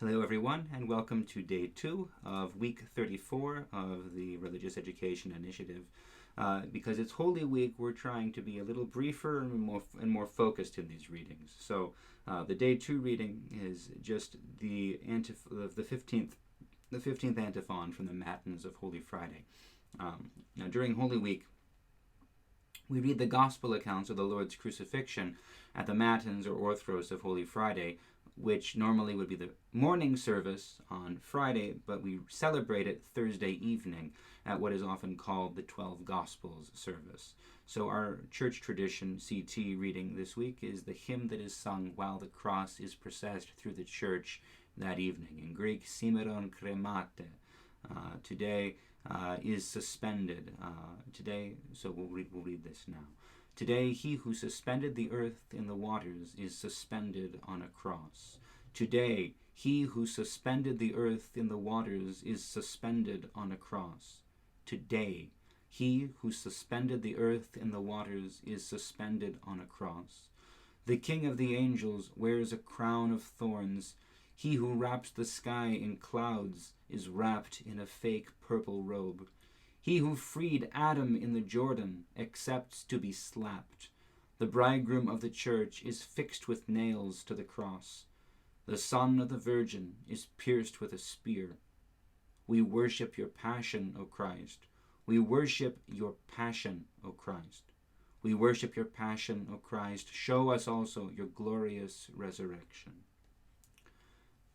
Hello everyone, and welcome to day 2 of week 34 of the Religious Education Initiative. Because it's Holy Week, we're trying to be a little briefer and more focused in these readings. So the day 2 reading is just the 15th Antiphon from the Matins of Holy Friday. Now during Holy Week, we read the Gospel accounts of the Lord's crucifixion at the Matins or Orthros of Holy Friday, which normally would be the morning service on Friday, but we celebrate it Thursday evening at what is often called the 12 Gospels service. So our church tradition CT reading this week is the hymn that is sung while the cross is processed through the church that evening. In Greek, Simeron Kremate. Today is suspended. So we'll read this now. Today, he who suspended the earth in the waters is suspended on a cross. Today, he who suspended the earth in the waters is suspended on a cross. Today, he who suspended the earth in the waters is suspended on a cross. The King of the angels wears a crown of thorns. He who wraps the sky in clouds is wrapped in a fake purple robe. He who freed Adam in the Jordan accepts to be slapped. The bridegroom of the church is fixed with nails to the cross. The Son of the Virgin is pierced with a spear. We worship your passion, O Christ. We worship your passion, O Christ. We worship your passion, O Christ. Show us also your glorious resurrection.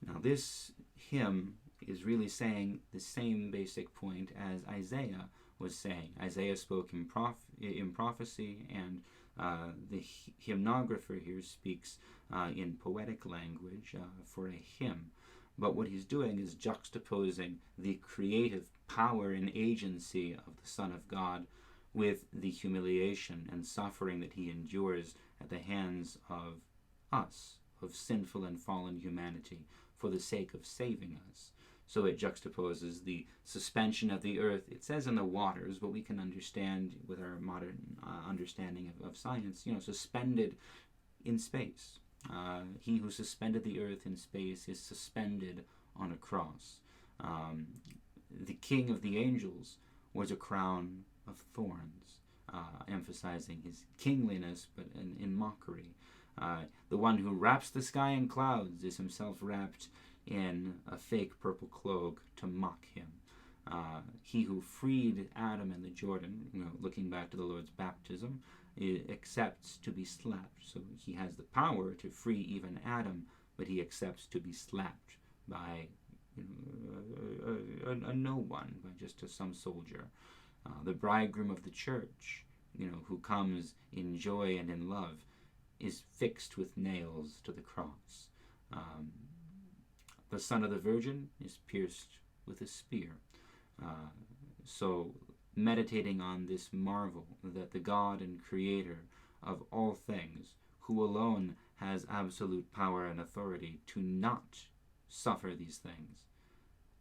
Now this hymn is really saying the same basic point as Isaiah was saying. Isaiah spoke in prophecy, and the hymnographer here speaks in poetic language for a hymn. But what he's doing is juxtaposing the creative power and agency of the Son of God with the humiliation and suffering that he endures at the hands of us, of sinful and fallen humanity, for the sake of saving us. So it juxtaposes the suspension of the earth. It says in the waters, but we can understand with our modern understanding of science, suspended in space. He who suspended the earth in space is suspended on a cross. The King of the angels was a crown of thorns, emphasizing his kingliness, but in mockery. The one who wraps the sky in clouds is himself wrapped in a fake purple cloak to mock him. He who freed Adam in the Jordan, looking back to the Lord's baptism, accepts to be slapped. So he has the power to free even Adam, but he accepts to be slapped by a no one, by just some soldier. The bridegroom of the church, who comes in joy and in love, is fixed with nails to the cross. The Son of the Virgin is pierced with a spear. So meditating on this marvel that the God and Creator of all things, who alone has absolute power and authority to not suffer these things,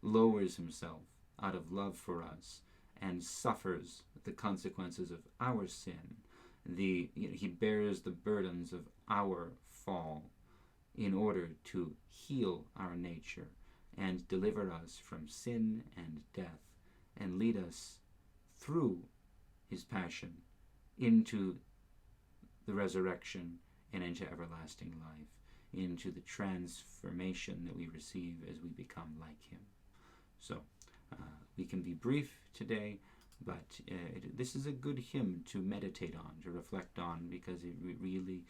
lowers himself out of love for us and suffers the consequences of our sin. He bears the burdens of our fall in order to heal our nature and deliver us from sin and death and lead us through his passion into the resurrection and into everlasting life, into the transformation that we receive as we become like him. So we can be brief today, but this is a good hymn to meditate on, to reflect on, because it really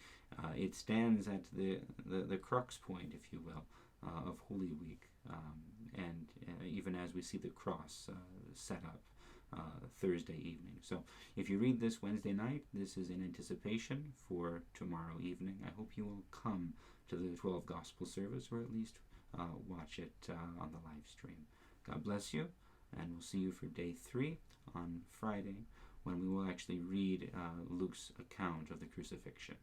it stands at the crux point, if you will, of Holy Week, and even as we see the cross set up Thursday evening. So if you read this Wednesday night, this is in anticipation for tomorrow evening. I hope you will come to the 12 Gospel service, or at least watch it on the live stream. God bless you, and we'll see you for day 3 on Friday, when we will actually read Luke's account of the crucifixion.